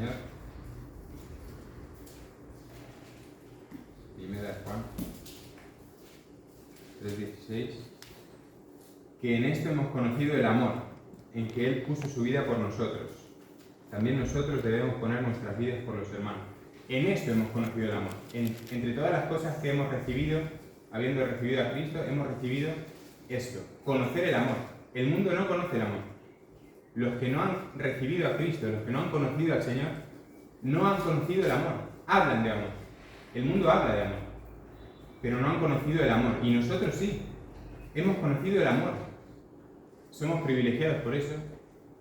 Señor. Primera de Juan 3:16. Que en esto hemos conocido el amor, en que Él puso su vida por nosotros. También nosotros debemos poner nuestras vidas por los hermanos. En esto hemos conocido el amor. Entre todas las cosas que hemos recibido, habiendo recibido a Cristo, hemos recibido esto, conocer el amor. El mundo no conoce el amor. Los que no han recibido a Cristo, los que no han conocido al Señor, no han conocido el amor. Hablan de amor. El mundo habla de amor, pero no han conocido el amor. Y nosotros sí, hemos conocido el amor. Somos privilegiados por eso.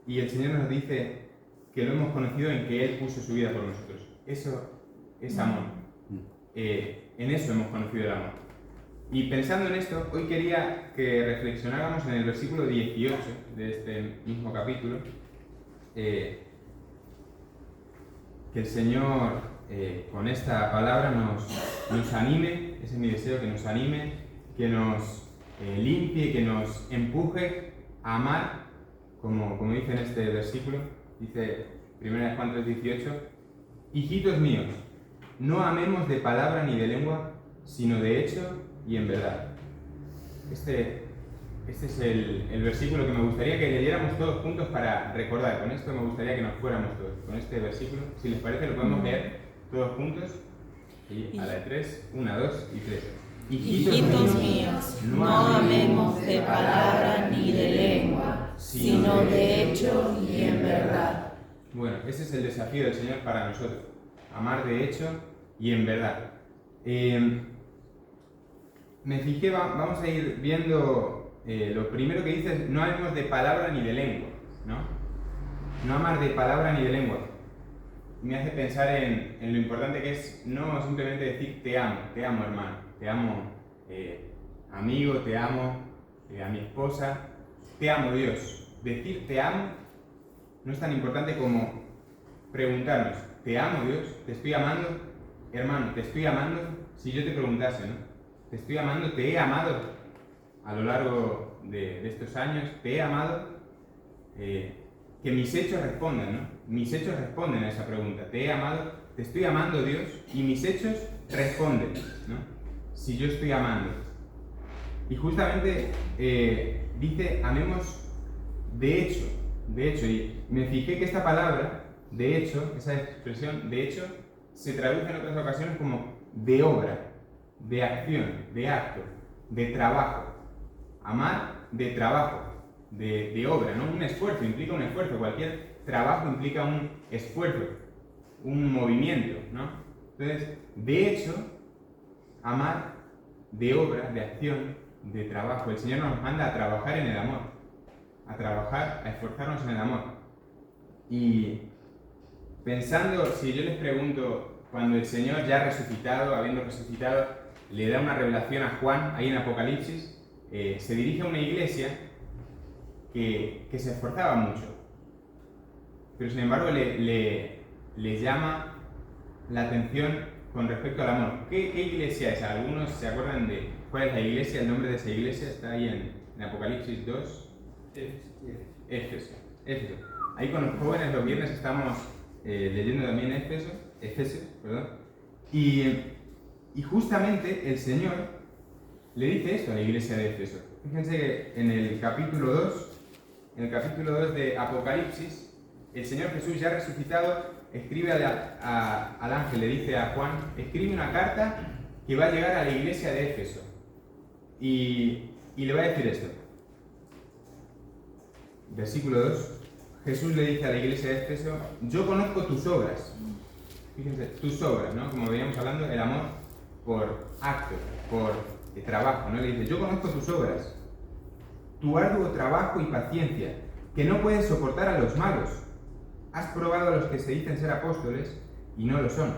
Y el Señor nos dice que lo hemos conocido en que Él puso su vida por nosotros. Eso es amor. En eso hemos conocido el amor. Y pensando en esto, hoy quería que reflexionáramos en el versículo 18 de este mismo capítulo, que el Señor con esta palabra nos anime, ese es mi deseo, que nos anime, que nos limpie, que nos empuje a amar, como dice en este versículo, dice 1 Juan 3:18, hijitos míos, no amemos de palabra ni de lengua, sino de hecho y en verdad. Este es el versículo que me gustaría que leyéramos todos juntos para recordar. Con esto me gustaría que nos fuéramos todos. Con este versículo, si les parece, lo podemos leer todos juntos. Y a la de 3, 1, 2 y 3. Hijitos míos, no amemos de palabra ni de lengua, sino de hecho y en verdad. Bueno, ese es el desafío del Señor para nosotros. Amar de hecho y en verdad. Me fijé, vamos a ir viendo lo primero que dice es no amemos de palabra ni de lengua, ¿no? No amar de palabra ni de lengua. Me hace pensar en lo importante que es no simplemente decir te amo hermano, te amo amigo, te amo a mi esposa, te amo Dios. Decir te amo no es tan importante como preguntarnos, ¿te amo Dios? ¿Te estoy amando? Hermano, ¿te estoy amando? Si yo te preguntase, ¿no? ¿Te estoy amando? ¿Te he amado a lo largo de estos años? ¿Te he amado? Que mis hechos respondan, ¿no? Mis hechos responden a esa pregunta. ¿Te he amado? ¿Te estoy amando, Dios? Y mis hechos responden, ¿no? Si yo estoy amando. Y justamente dice, amemos de hecho. Y me fijé que esta palabra, de hecho, esa expresión, de hecho, se traduce en otras ocasiones como de obra, de acción, de acto, de trabajo. Amar de trabajo, de obra, ¿no? Un esfuerzo, implica un esfuerzo. Cualquier trabajo implica un esfuerzo, un movimiento, ¿no? Entonces, de hecho, amar de obra, de acción, de trabajo. El Señor nos manda a trabajar en el amor, a trabajar, a esforzarnos en el amor. Y pensando, si yo les pregunto, cuando el Señor ya resucitado, habiendo resucitado, le da una revelación a Juan, ahí en Apocalipsis, se dirige a una iglesia que se esforzaba mucho, pero sin embargo le llama la atención con respecto al amor. ¿Qué iglesia es? Algunos se acuerdan de cuál es la iglesia, el nombre de esa iglesia está ahí en Apocalipsis 2. Éfeso. Ahí con los jóvenes los viernes estamos leyendo también Efesios, perdón. Y justamente el Señor le dice esto a la iglesia de Éfeso. Fíjense que en el capítulo 2 de Apocalipsis, el Señor Jesús ya resucitado escribe al ángel, le dice a Juan, escribe una carta que va a llegar a la iglesia de Éfeso. Y le va a decir esto. Versículo 2. Jesús le dice a la iglesia de Éfeso, yo conozco tus obras. Fíjense, tus obras, ¿no? Como veníamos hablando, el amor por acto, por trabajo, ¿no? Le dice, yo conozco tus obras, tu arduo trabajo y paciencia, que no puedes soportar a los malos. Has probado a los que se dicen ser apóstoles y no lo son.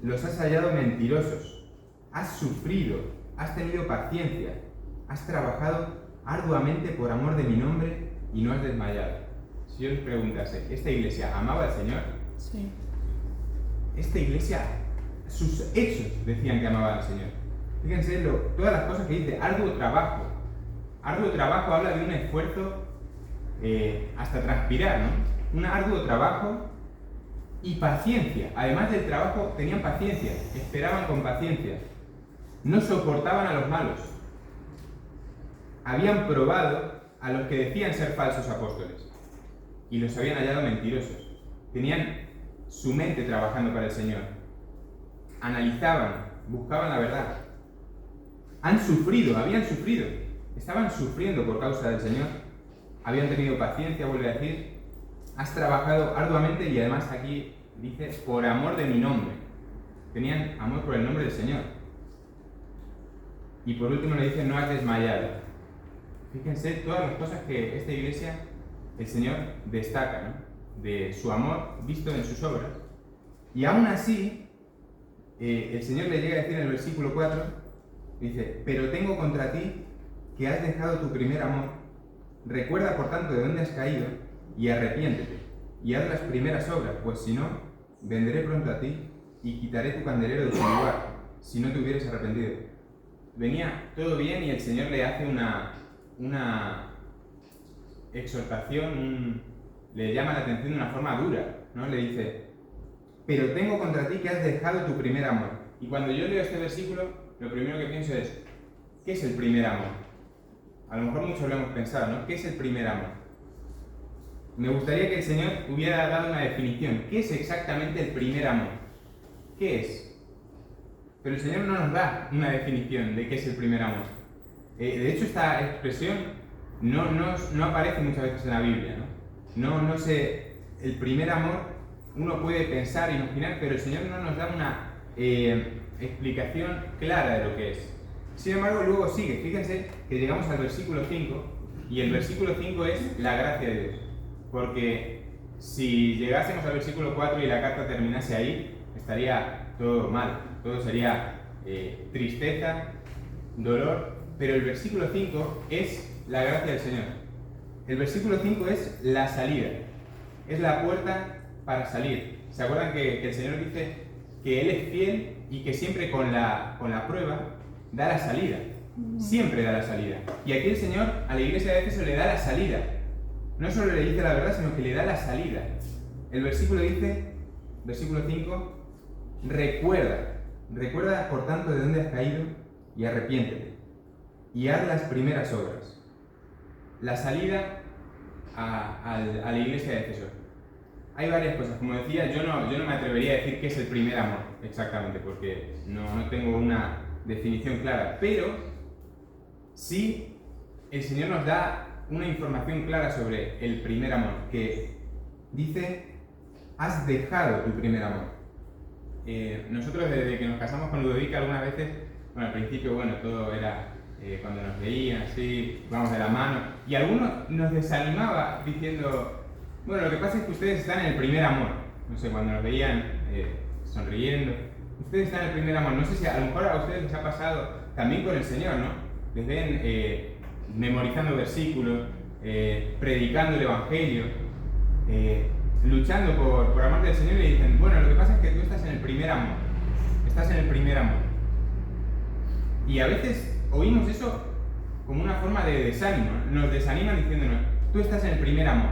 Los has hallado mentirosos. Has sufrido, has tenido paciencia, has trabajado arduamente por amor de mi nombre y no has desmayado. Si yo les preguntase, ¿esta iglesia amaba al Señor? Sí. Esta iglesia, sus hechos decían que amaban al Señor. Fíjense todas las cosas que dice, arduo trabajo. Arduo trabajo habla de un esfuerzo hasta transpirar, ¿no? Un arduo trabajo y paciencia. Además del trabajo, tenían paciencia, esperaban con paciencia. No soportaban a los malos. Habían probado a los que decían ser falsos apóstoles y los habían hallado mentirosos. Tenían su mente trabajando para el Señor. Analizaban, buscaban la verdad. Habían sufrido, estaban sufriendo por causa del Señor. Habían tenido paciencia, vuelve a decir. Has trabajado arduamente y además aquí dice, por amor de mi nombre. Tenían amor por el nombre del Señor. Y por último le dice, no has desmayado. Fíjense todas las cosas que esta iglesia, el Señor destaca, ¿no? De su amor visto en sus obras. Y aún así, el Señor le llega a decir en el versículo 4, dice, pero tengo contra ti que has dejado tu primer amor. Recuerda por tanto de dónde has caído y arrepiéntete y haz las primeras obras, pues si no, vendré pronto a ti y quitaré tu candelero de su lugar, si no te hubieras arrepentido. Venía todo bien y el Señor le hace una exhortación, le llama la atención de una forma dura, ¿no? Le dice, pero tengo contra ti que has dejado tu primer amor. Y cuando yo leo este versículo, lo primero que pienso es, ¿qué es el primer amor? A lo mejor muchos lo hemos pensado, ¿no? ¿Qué es el primer amor? Me gustaría que el Señor hubiera dado una definición. ¿Qué es exactamente el primer amor? ¿Qué es? Pero el Señor no nos da una definición de qué es el primer amor. De hecho, esta expresión no aparece muchas veces en la Biblia, ¿no? No sé, el primer amor, uno puede pensar, imaginar, pero el Señor no nos da una explicación clara de lo que es. Sin embargo, luego sigue. Fíjense que llegamos al versículo 5, y el versículo 5 es la gracia de Dios. Porque si llegásemos al versículo 4 y la carta terminase ahí, estaría todo mal, todo sería tristeza, dolor, pero el versículo 5 es la gracia del Señor. El versículo 5 es la salida, es la puerta para salir. ¿Se acuerdan que el Señor dice que Él es fiel y que siempre con la prueba da la salida? Siempre da la salida. Y aquí el Señor a la iglesia de Éfeso le da la salida. No solo le dice la verdad, sino que le da la salida. El versículo dice, versículo 5, recuerda por tanto de dónde has caído y arrepiéntete y haz las primeras obras. La salida a la iglesia de Éfeso. Hay varias cosas, como decía, yo no me atrevería a decir qué es el primer amor exactamente, porque no tengo una definición clara, pero sí el Señor nos da una información clara sobre el primer amor, que dice, has dejado tu primer amor. Nosotros desde que nos casamos con Ludovica algunas veces, bueno, al principio, todo era cuando nos veían así, vamos de la mano, y algunos nos desanimaba diciendo, bueno, lo que pasa es que ustedes están en el primer amor. No sé, cuando nos veían sonriendo, ustedes están en el primer amor. No sé si a lo mejor a ustedes les ha pasado también con el Señor, ¿no? Les ven memorizando versículos, predicando el Evangelio, luchando por amar del Señor, y le dicen, bueno, lo que pasa es que tú estás en el primer amor. Estás en el primer amor. Y a veces oímos eso como una forma de desánimo, ¿no? Nos desaniman diciéndonos, tú estás en el primer amor.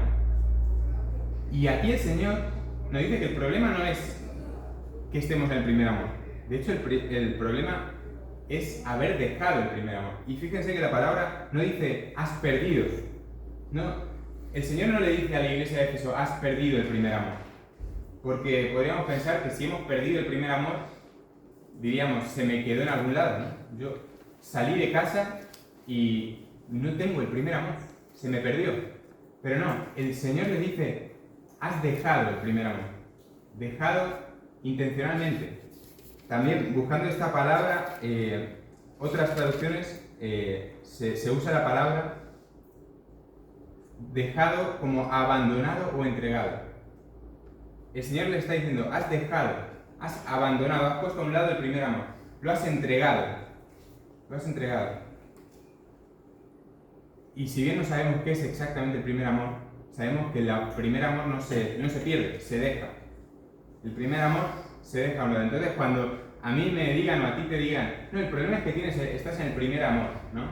Y aquí el Señor nos dice que el problema no es que estemos en el primer amor. De hecho, el problema es haber dejado el primer amor. Y fíjense que la palabra no dice, has perdido. No, el Señor no le dice a la iglesia de Éfeso, has perdido el primer amor. Porque podríamos pensar que si hemos perdido el primer amor, diríamos, se me quedó en algún lado, ¿no? Yo salí de casa y no tengo el primer amor, se me perdió. Pero no, el Señor le dice, has dejado el primer amor. Dejado intencionalmente. También buscando esta palabra, otras traducciones se usa la palabra dejado como abandonado o entregado. El Señor le está diciendo, has dejado, has abandonado, has puesto a un lado el primer amor, lo has entregado, lo has entregado. Y si bien no sabemos qué es exactamente el primer amor, sabemos que el primer amor no se pierde, se deja. El primer amor se deja a un lado. Entonces, cuando a mí me digan o a ti te digan, no, el problema es que estás en el primer amor, ¿no?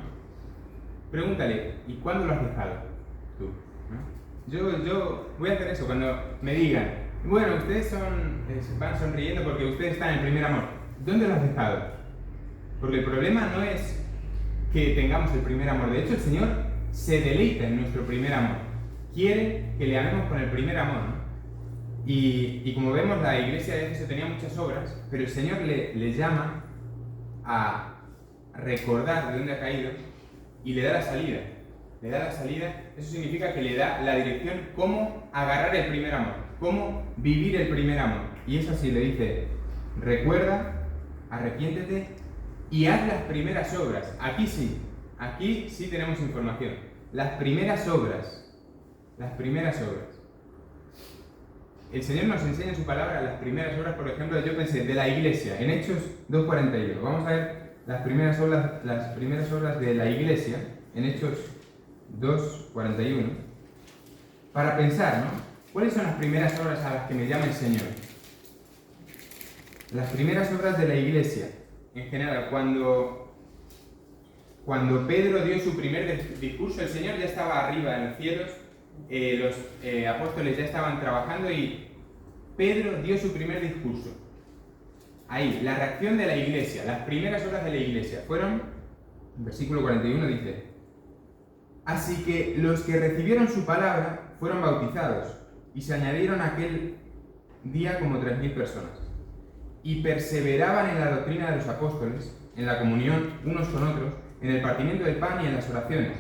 Pregúntale, ¿y cuándo lo has dejado tú? ¿No? Yo voy a hacer eso, cuando me digan, Bueno, ustedes van sonriendo porque ustedes están en el primer amor. ¿Dónde lo has dejado? Porque el problema no es que tengamos el primer amor. De hecho, el Señor se deleita en nuestro primer amor. Quiere que le amemos con el primer amor, ¿no? Y como vemos, la iglesia de Éfeso tenía muchas obras, pero el Señor le llama a recordar de dónde ha caído y le da la salida. Le da la salida, eso significa que le da la dirección cómo agarrar el primer amor, cómo vivir el primer amor. Y es así, le dice, recuerda, arrepiéntete y haz las primeras obras. Aquí sí tenemos información. Las primeras obras. El Señor nos enseña en su palabra las primeras obras, por ejemplo, yo pensé, de la iglesia, en Hechos 2:41. Vamos a ver las primeras obras de la iglesia, en Hechos 2:41, para pensar, ¿no? ¿Cuáles son las primeras obras a las que me llama el Señor? Las primeras obras de la iglesia, en general, cuando Pedro dio su primer discurso, el Señor ya estaba arriba en los cielos, los apóstoles ya estaban trabajando y Pedro dio su primer discurso. Ahí, la reacción de la iglesia, las primeras obras de la iglesia fueron, en versículo 41 dice, así que los que recibieron su palabra fueron bautizados y se añadieron aquel día como 3.000 personas y perseveraban en la doctrina de los apóstoles, en la comunión unos con otros, en el partimiento del pan y en las oraciones.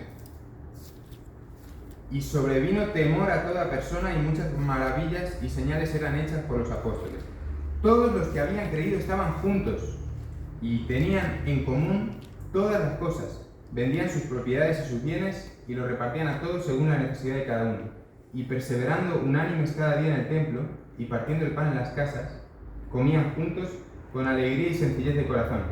Y sobrevino temor a toda persona y muchas maravillas y señales eran hechas por los apóstoles. Todos los que habían creído estaban juntos y tenían en común todas las cosas. Vendían sus propiedades y sus bienes y los repartían a todos según la necesidad de cada uno. Y perseverando unánimes cada día en el templo y partiendo el pan en las casas, comían juntos con alegría y sencillez de corazón,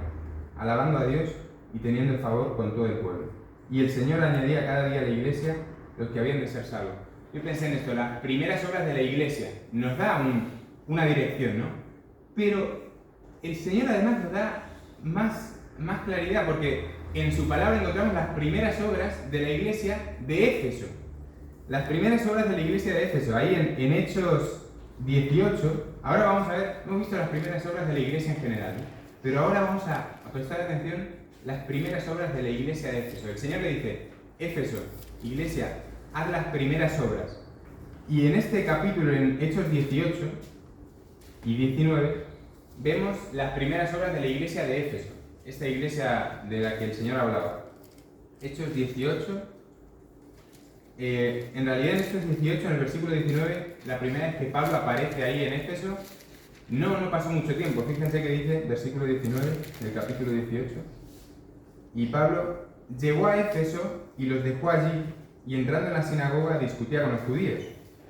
alabando a Dios y teniendo el favor con todo el pueblo. Y el Señor añadía cada día a la iglesia los que habían de ser salvos. Yo pensé en esto, las primeras obras de la iglesia nos da una dirección, ¿no? Pero el Señor además nos da más claridad, porque en su palabra encontramos las primeras obras de la iglesia de Éfeso. Las primeras obras de la iglesia de Éfeso, ahí en Hechos 18, ahora vamos a ver, hemos visto las primeras obras de la iglesia en general, ¿no? Pero ahora vamos a prestar atención las primeras obras de la iglesia de Éfeso. El Señor le dice, Éfeso, iglesia, haz las primeras obras. Y en este capítulo, en Hechos 18 y 19, vemos las primeras obras de la iglesia de Éfeso, esta iglesia de la que el Señor hablaba. Hechos 18, en realidad en Hechos 18, en el versículo 19, la primera vez que Pablo aparece ahí en Éfeso, no pasó mucho tiempo. Fíjense que dice, versículo 19 del capítulo 18, y Pablo llegó a Éfeso y los dejó allí, y entrando en la sinagoga discutía con los judíos,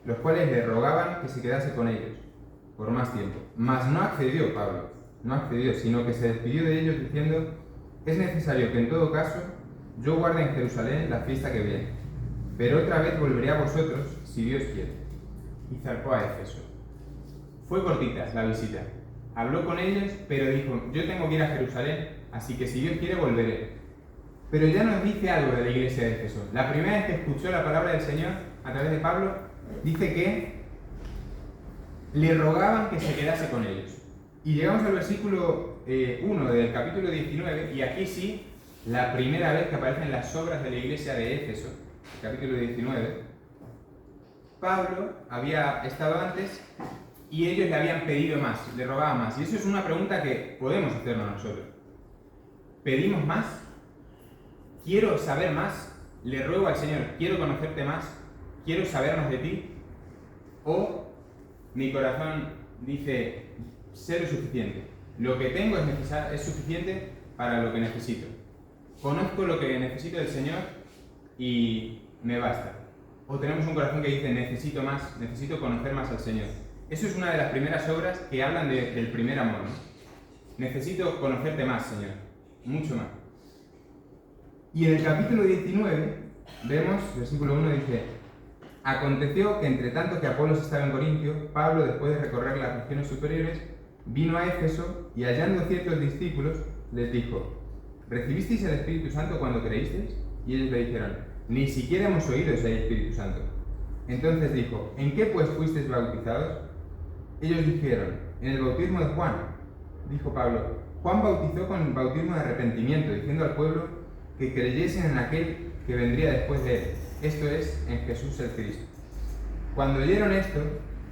los cuales le rogaban que se quedase con ellos por más tiempo. Mas no accedió Pablo, sino que se despidió de ellos diciendo, es necesario que en todo caso yo guarde en Jerusalén la fiesta que viene, pero otra vez volveré a vosotros si Dios quiere. Y zarpó a Éfeso. Fue cortita la visita. Habló con ellos, pero dijo, yo tengo que ir a Jerusalén, así que si Dios quiere volveré. Pero ya nos dice algo de la iglesia de Éfeso. La primera vez que escuchó la palabra del Señor a través de Pablo, dice que le rogaban que se quedase con ellos. Y llegamos al versículo 1 del capítulo 19, y aquí sí, la primera vez que aparecen las obras de la iglesia de Éfeso, capítulo 19. Pablo había estado antes y ellos le habían pedido más, le rogaban más. Y eso es una pregunta que podemos hacernos nosotros. ¿Pedimos más? ¿Quiero saber más? Le ruego al Señor, quiero conocerte más, quiero saber más de ti. O mi corazón dice, sé lo suficiente. Lo que tengo es suficiente para lo que necesito. Conozco lo que necesito del Señor y me basta. O tenemos un corazón que dice, necesito más, necesito conocer más al Señor. Eso es una de las primeras obras que hablan del primer amor, ¿no? Necesito conocerte más, Señor, mucho más. Y en el capítulo 19, vemos, versículo 1 dice, aconteció que entre tanto que Apolos estaba en Corintio, Pablo, después de recorrer las regiones superiores, vino a Éfeso y hallando ciertos discípulos, les dijo, ¿recibisteis el Espíritu Santo cuando creísteis? Y ellos le dijeron, ni siquiera hemos oído si hay Espíritu Santo. Entonces dijo, ¿en qué pues fuisteis bautizados? Ellos dijeron: en el bautismo de Juan. Dijo Pablo: Juan bautizó con el bautismo de arrepentimiento, diciendo al pueblo que creyesen en aquel que vendría después de él, esto es, en Jesús el Cristo. Cuando oyeron esto,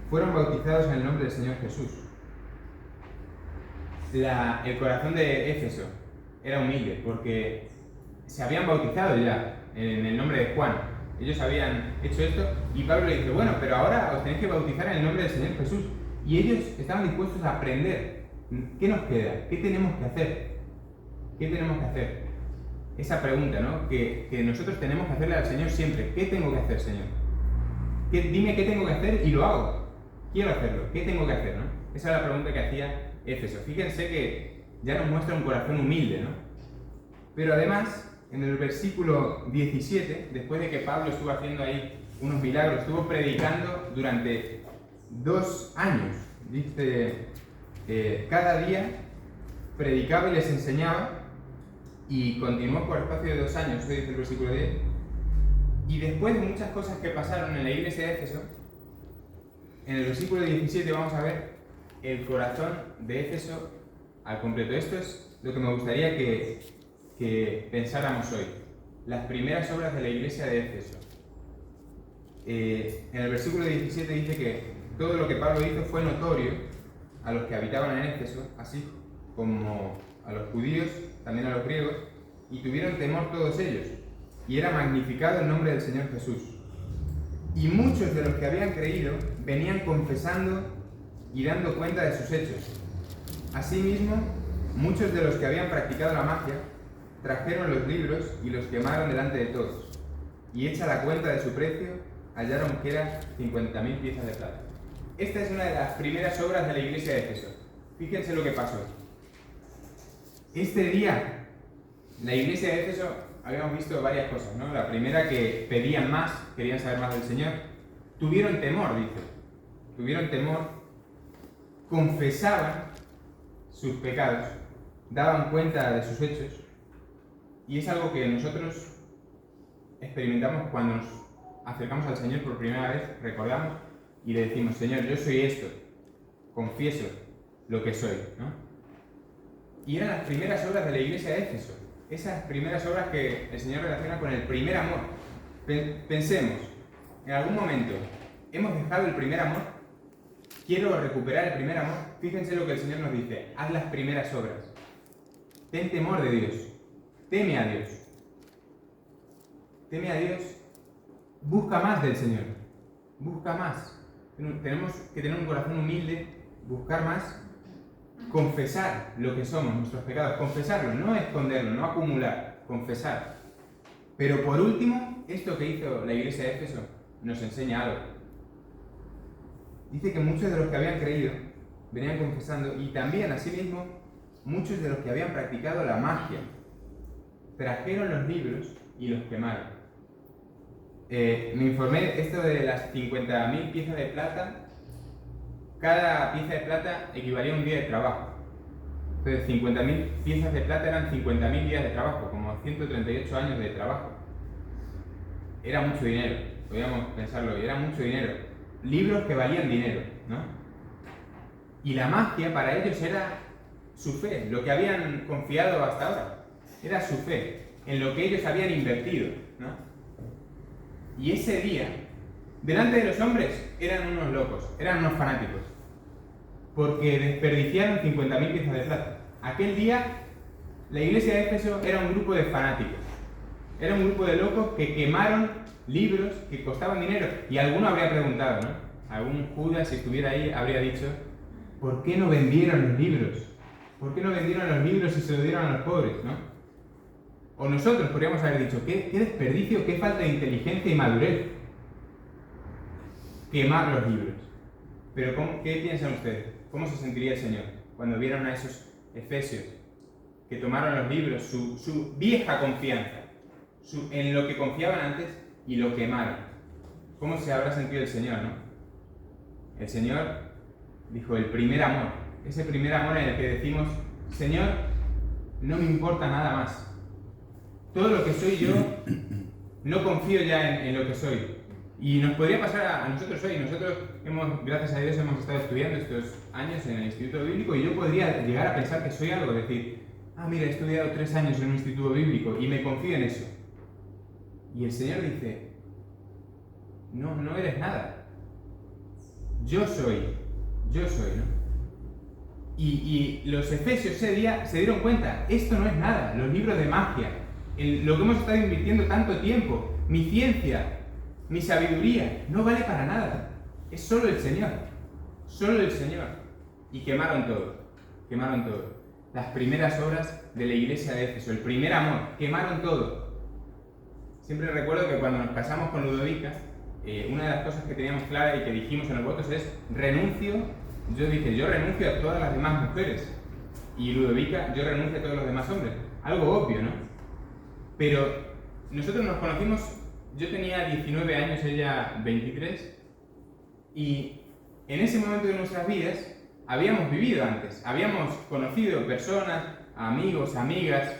fueron bautizados en el nombre del Señor Jesús. El corazón de Éfeso era humilde porque se habían bautizado ya en el nombre de Juan. Ellos habían hecho esto y Pablo le dice: bueno, pero ahora os tenéis que bautizar en el nombre del Señor Jesús. Y ellos estaban dispuestos a aprender. ¿Qué nos queda? ¿Qué tenemos que hacer? ¿Qué tenemos que hacer? Esa pregunta, ¿no? Que nosotros tenemos que hacerle al Señor siempre. ¿Qué tengo que hacer, Señor? Dime qué tengo que hacer y lo hago. Quiero hacerlo. ¿Qué tengo que hacer, no? Esa es la pregunta que hacía Éfeso. Fíjense que ya nos muestra un corazón humilde, ¿no? Pero además, en el versículo 17, después de que Pablo estuvo haciendo ahí unos milagros, estuvo predicando durante 2 años. Dice, cada día predicaba y les enseñaba, y continuó por espacio de 2 años, eso dice el versículo 10. Y después de muchas cosas que pasaron en la iglesia de Éfeso, en el versículo 17 vamos a ver el corazón de Éfeso al completo. Esto es lo que me gustaría que pensáramos hoy. Las primeras obras de la iglesia de Éfeso. En el versículo 17 dice que todo lo que Pablo hizo fue notorio a los que habitaban en Éfeso, así como a los judíos, también a los griegos, y tuvieron temor todos ellos, y era magnificado el nombre del Señor Jesús. Y muchos de los que habían creído venían confesando y dando cuenta de sus hechos. Asimismo, muchos de los que habían practicado la magia trajeron los libros y los quemaron delante de todos, y hecha la cuenta de su precio, hallaron que era 50.000 piezas de plata. Esta es una de las primeras obras de la iglesia de Éfeso. Fíjense lo que pasó. Este día, la iglesia de Éfeso, habíamos visto varias cosas, ¿no? La primera, que pedían más, querían saber más del Señor. Tuvieron temor, dice. Tuvieron temor, confesaban sus pecados, daban cuenta de sus hechos, y es algo que nosotros experimentamos cuando nos acercamos al Señor por primera vez, recordamos y le decimos: Señor, yo soy esto, confieso lo que soy, ¿no? Y eran las primeras obras de la iglesia de Éfeso, esas primeras obras que el Señor relaciona con el primer amor. Pensemos, en algún momento, ¿hemos dejado el primer amor? ¿Quiero recuperar el primer amor? Fíjense lo que el Señor nos dice: haz las primeras obras. Ten temor de Dios, teme a Dios. Teme a Dios, busca más del Señor, busca más. Tenemos que tener un corazón humilde, buscar más, confesar lo que somos, nuestros pecados, confesarlo, no esconderlo, no acumular, confesar. Pero por último, esto que hizo la iglesia de Éfeso nos enseña algo. Dice que muchos de los que habían creído venían confesando, y también, asimismo, muchos de los que habían practicado la magia trajeron los libros y los quemaron. Me informé, esto de las 50.000 piezas de plata, cada pieza de plata equivalía a un día de trabajo. Entonces, 50.000 piezas de plata eran 50.000 días de trabajo, como 138 años de trabajo. Era mucho dinero, podríamos pensarlo, y era mucho dinero. Libros que valían dinero, ¿no? Y la magia para ellos era su fe, lo que habían confiado hasta ahora. Era su fe, en lo que ellos habían invertido, ¿no? Y ese día, delante de los hombres, eran unos locos, eran unos fanáticos, porque desperdiciaron 50.000 piezas de plata. Aquel día, la iglesia de Éfeso era un grupo de fanáticos, era un grupo de locos que quemaron libros que costaban dinero. Y alguno habría preguntado, ¿no? Algún Judas, si estuviera ahí, habría dicho: ¿por qué no vendieron los libros? ¿Por qué no vendieron los libros y se los dieron a los pobres, no? O nosotros podríamos haber dicho: qué desperdicio, qué falta de inteligencia y madurez quemar los libros. Pero ¿qué piensan ustedes? ¿Cómo se sentiría el Señor cuando vieron a esos efesios que tomaron los libros, su vieja confianza, en lo que confiaban antes, y lo quemaron? ¿Cómo se habrá sentido el Señor, no? El Señor dijo: el primer amor, ese primer amor en el que decimos: Señor, no me importa nada más. Todo lo que soy yo, no confío ya en lo que soy. Y nos podría pasar a nosotros hoy. Nosotros gracias a Dios, hemos estado estudiando estos años en el Instituto Bíblico y yo podría llegar a pensar que soy algo, decir, mira, he estudiado 3 años en un instituto bíblico y me confío en eso. Y el Señor dice, no eres nada. Yo soy, ¿no? Y los efesios ese día se dieron cuenta, esto no es nada, los libros de magia, lo que hemos estado invirtiendo tanto tiempo, mi ciencia, mi sabiduría, no vale para nada. Es solo el Señor. Y quemaron todo. Las primeras obras de la iglesia de Éfeso, el primer amor, quemaron todo. Siempre recuerdo que cuando nos casamos con Ludovica, una de las cosas que teníamos clara y que dijimos en los votos es, yo renuncio a todas las demás mujeres. Y Ludovica, yo renuncio a todos los demás hombres. Algo obvio, ¿no? Pero nosotros nos conocimos. Yo tenía 19 años, ella 23, y en ese momento de nuestras vidas habíamos vivido antes, habíamos conocido personas, amigos, amigas,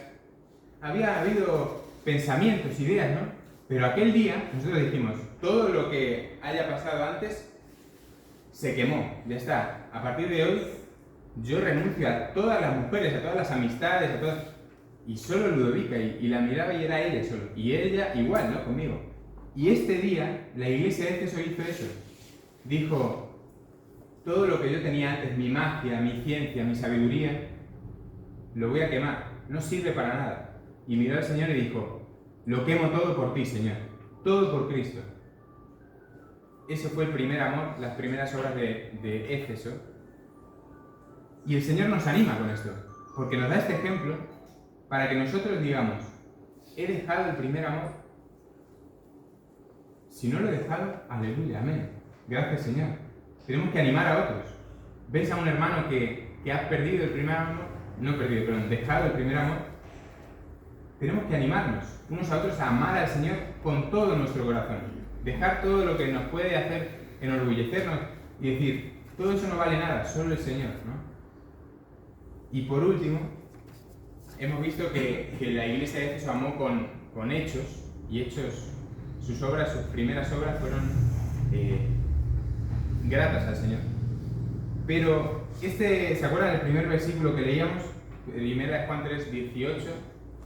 había habido pensamientos, ideas, ¿no? Pero aquel día nosotros dijimos, todo lo que haya pasado antes se quemó, ya está. A partir de hoy yo renuncio a todas las mujeres, a todas las amistades, a todas... Y solo Ludovica, y la miraba y era ella solo. Y ella igual, ¿no? Conmigo. Y este día, la iglesia de Éfeso hizo eso. Dijo, todo lo que yo tenía antes, mi magia, mi ciencia, mi sabiduría, lo voy a quemar. No sirve para nada. Y miró al Señor y dijo, lo quemo todo por ti, Señor. Todo por Cristo. Ese fue el primer amor, las primeras obras de Éfeso. Y el Señor nos anima con esto. Porque nos da este ejemplo para que nosotros digamos, ¿he dejado el primer amor? Si no lo he dejado, aleluya, amén. Gracias, Señor. Tenemos que animar a otros. ¿Ves a un hermano que ha perdido el primer amor? Dejado el primer amor. Tenemos que animarnos unos a otros a amar al Señor con todo nuestro corazón. Dejar todo lo que nos puede hacer enorgullecernos y decir, todo eso no vale nada, solo el Señor, ¿no? Y por último, hemos visto que la iglesia de Éfeso amó con hechos, y hechos, sus primeras obras fueron gratas al Señor. Pero ¿se acuerdan del primer versículo que leíamos? 1 Juan 3, 18,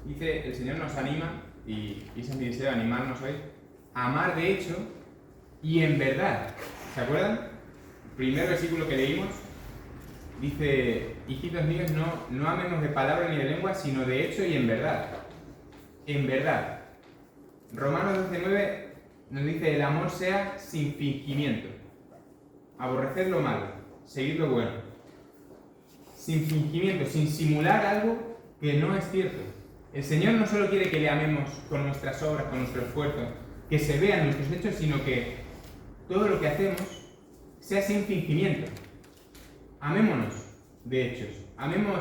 dice, el Señor nos anima, y ese es mi deseo, animarnos hoy, a amar de hecho y en verdad. ¿Se acuerdan? El primer versículo que leímos dice, hijitos míos, no amemos de palabra ni de lengua, sino de hecho y en verdad. En verdad. Romanos 12:9 nos dice, el amor sea sin fingimiento. Aborrecer lo malo, seguir lo bueno. Sin fingimiento, sin simular algo que no es cierto. El Señor no solo quiere que le amemos con nuestras obras, con nuestro esfuerzo, que se vean nuestros hechos, sino que todo lo que hacemos sea sin fingimiento. Amémonos de hechos, amemos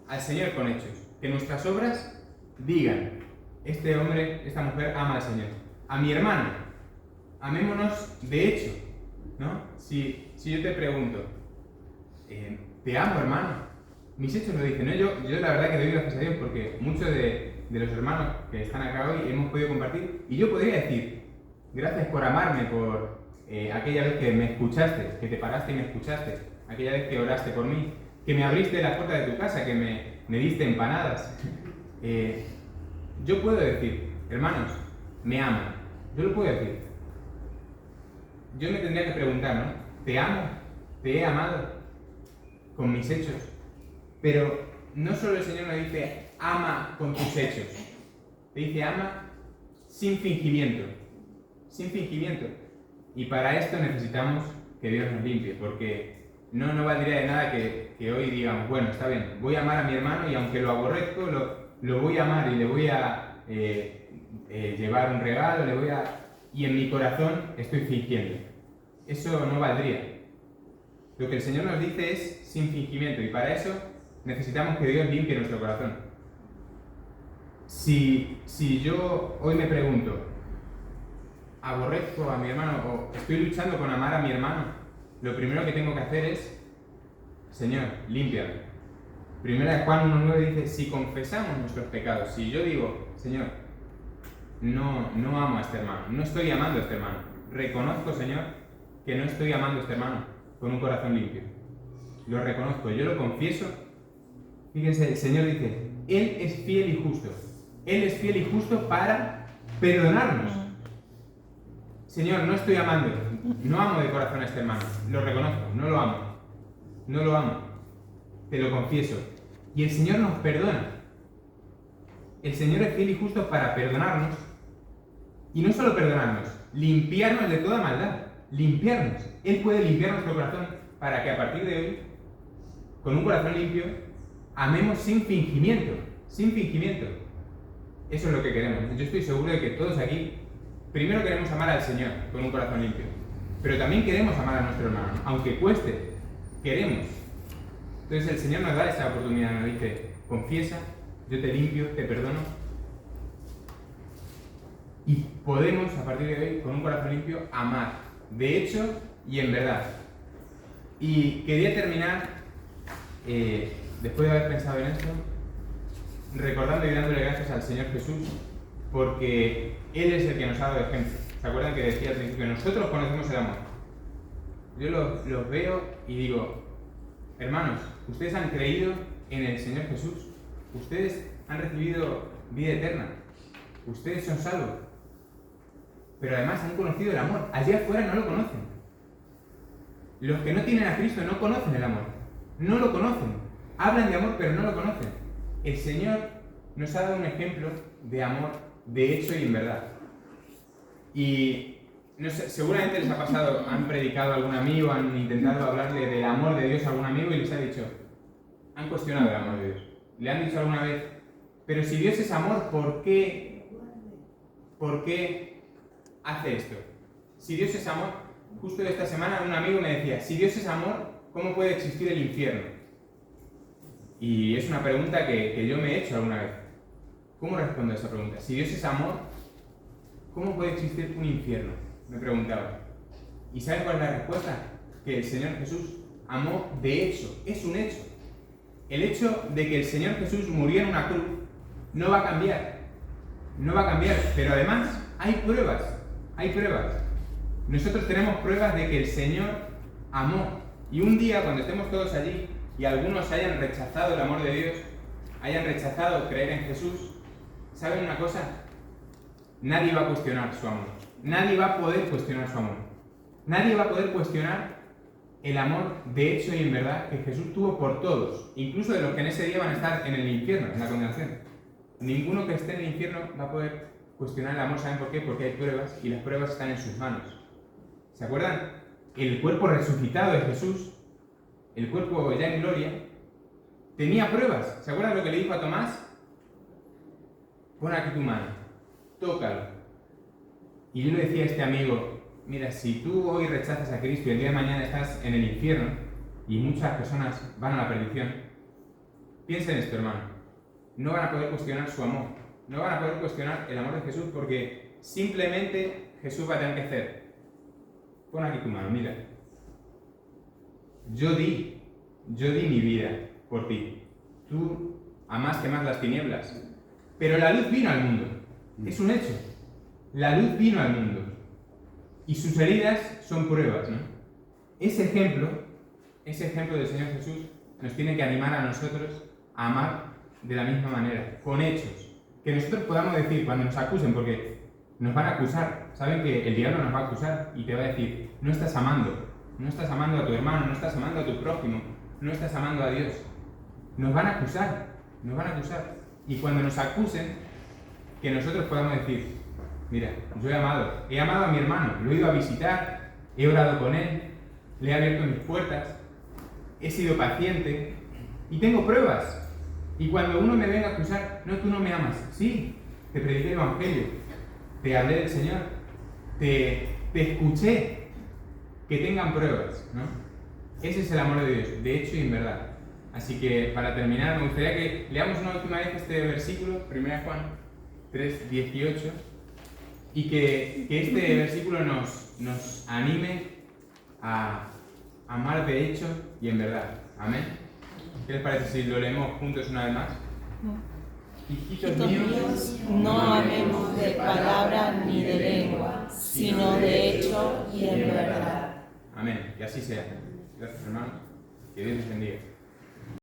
al Señor con hechos, que nuestras obras digan, este hombre, esta mujer ama al Señor. A mi hermano, amémonos de hecho, ¿no? Si yo te pregunto, ¿te amo, hermano? Mis hechos lo dicen, ¿no? Yo la verdad que doy gracias a Dios porque muchos de los hermanos que están acá hoy hemos podido compartir, y yo podría decir, gracias por amarme, por aquella vez que me escuchaste, que te paraste y me escuchaste, aquella vez que oraste por mí, que me abriste la puerta de tu casa, que me diste empanadas. Yo puedo decir, hermanos, me aman. Yo lo puedo decir. Yo me tendría que preguntar, ¿no? ¿Te amo? ¿Te he amado? Con mis hechos. Pero no solo el Señor nos dice, ama con tus hechos. Te dice, ama sin fingimiento. Sin fingimiento. Y para esto necesitamos que Dios nos limpie, porque no valdría de nada que hoy digamos, bueno, está bien, voy a amar a mi hermano y aunque lo aborrezco, lo voy a amar y le voy a llevar un regalo, y en mi corazón estoy fingiendo. Eso no valdría. Lo que el Señor nos dice es sin fingimiento, y para eso necesitamos que Dios limpie nuestro corazón. Si yo hoy me pregunto, ¿aborrezco a mi hermano o estoy luchando con amar a mi hermano? Lo primero que tengo que hacer es, Señor, límpiame. Primera de Juan 1:9 dice, si confesamos nuestros pecados, si yo digo, Señor, no amo a este hermano, no estoy amando a este hermano, reconozco, Señor, que no estoy amando a este hermano con un corazón limpio. Lo reconozco, yo lo confieso. Fíjense, el Señor dice, Él es fiel y justo. Él es fiel y justo para perdonarnos. Señor, no estoy amando, no amo de corazón a este hermano, lo reconozco, no lo amo, no lo amo, te lo confieso. Y el Señor nos perdona. El Señor es fiel y justo para perdonarnos, y no solo perdonarnos, limpiarnos de toda maldad, limpiarnos. Él puede limpiar nuestro corazón para que a partir de hoy, con un corazón limpio, amemos sin fingimiento, sin fingimiento. Eso es lo que queremos. Yo estoy seguro de que todos aquí, primero queremos amar al Señor con un corazón limpio, pero también queremos amar a nuestro hermano, aunque cueste, queremos. Entonces el Señor nos da esa oportunidad, nos dice, confiesa, yo te limpio, te perdono. Y podemos, a partir de hoy, con un corazón limpio, amar, de hecho y en verdad. Y quería terminar, después de haber pensado en esto, recordando y dándole gracias al Señor Jesús, porque Él es el que nos ha dado ejemplo. ¿Se acuerdan que decía al principio, nosotros conocemos el amor? Yo los veo y digo, hermanos, ustedes han creído en el Señor Jesús, ustedes han recibido vida eterna, ustedes son salvos, pero además han conocido el amor. Allí afuera no lo conocen. Los que no tienen a Cristo no conocen el amor, no lo conocen, hablan de amor pero no lo conocen. El Señor nos ha dado un ejemplo de amor de hecho y en verdad. Y no sé, seguramente les ha pasado, han predicado a algún amigo, han intentado hablarle del amor de Dios a algún amigo y les ha dicho, han cuestionado el amor de Dios. Le han dicho alguna vez, pero si Dios es amor, ¿por qué hace esto? Si Dios es amor, justo esta semana un amigo me decía, si Dios es amor, ¿cómo puede existir el infierno? Y es una pregunta que yo me he hecho alguna vez. ¿Cómo respondo a esa pregunta? Si Dios es amor, ¿cómo puede existir un infierno? Me preguntaba. ¿Y saben cuál es la respuesta? Que el Señor Jesús amó de hecho, es un hecho. El hecho de que el Señor Jesús murió en una cruz no va a cambiar. No va a cambiar, pero además hay pruebas. Nosotros tenemos pruebas de que el Señor amó. Y un día, cuando estemos todos allí y algunos hayan rechazado el amor de Dios, hayan rechazado creer en Jesús, ¿saben una cosa? Nadie va a cuestionar su amor. Nadie va a poder cuestionar su amor. Nadie va a poder cuestionar el amor de hecho y en verdad que Jesús tuvo por todos, incluso de los que en ese día van a estar en el infierno, en la condenación. Ninguno que esté en el infierno va a poder cuestionar el amor. ¿Saben por qué? Porque hay pruebas y las pruebas están en sus manos. ¿Se acuerdan? El cuerpo resucitado de Jesús, el cuerpo ya en gloria, tenía pruebas. ¿Se acuerdan lo que le dijo a Tomás? Pon aquí tu mano, tócalo. Y yo le decía a este amigo, mira, si tú hoy rechazas a Cristo y el día de mañana estás en el infierno y muchas personas van a la perdición, piensa en esto, hermano. No van a poder cuestionar su amor, no van a poder cuestionar el amor de Jesús porque simplemente Jesús va a tener que hacer. Pon aquí tu mano, mira. Yo di mi vida por ti. Tú amaste más las tinieblas. Pero la luz vino al mundo. Es un hecho. La luz vino al mundo. Y sus heridas son pruebas, ¿no? Ese ejemplo del Señor Jesús nos tiene que animar a nosotros a amar de la misma manera, con hechos. Que nosotros podamos decir cuando nos acusen, porque nos van a acusar. Saben que el diablo nos va a acusar y te va a decir, no estás amando a tu hermano, no estás amando a tu prójimo, no estás amando a Dios. Nos van a acusar. Y cuando nos acusen, que nosotros podamos decir, mira, yo he amado a mi hermano, lo he ido a visitar, he orado con él, le he abierto mis puertas, he sido paciente y tengo pruebas. Y cuando uno me venga a acusar, no, tú no me amas. Sí, te prediqué el Evangelio, te hablé del Señor, te escuché. Que tengan pruebas, ¿no? Ese es el amor de Dios, de hecho y en verdad. Así que, para terminar, me gustaría que leamos una última vez este versículo, 1 Juan 3:18, y que este versículo nos anime a amar de hecho y en verdad. Amén. ¿Qué les parece si lo leemos juntos una vez más? Hijitos míos, no amemos de palabra ni de lengua, sino de hecho y en verdad. Amén. Que así sea. Gracias, hermano. Que Dios les bendiga.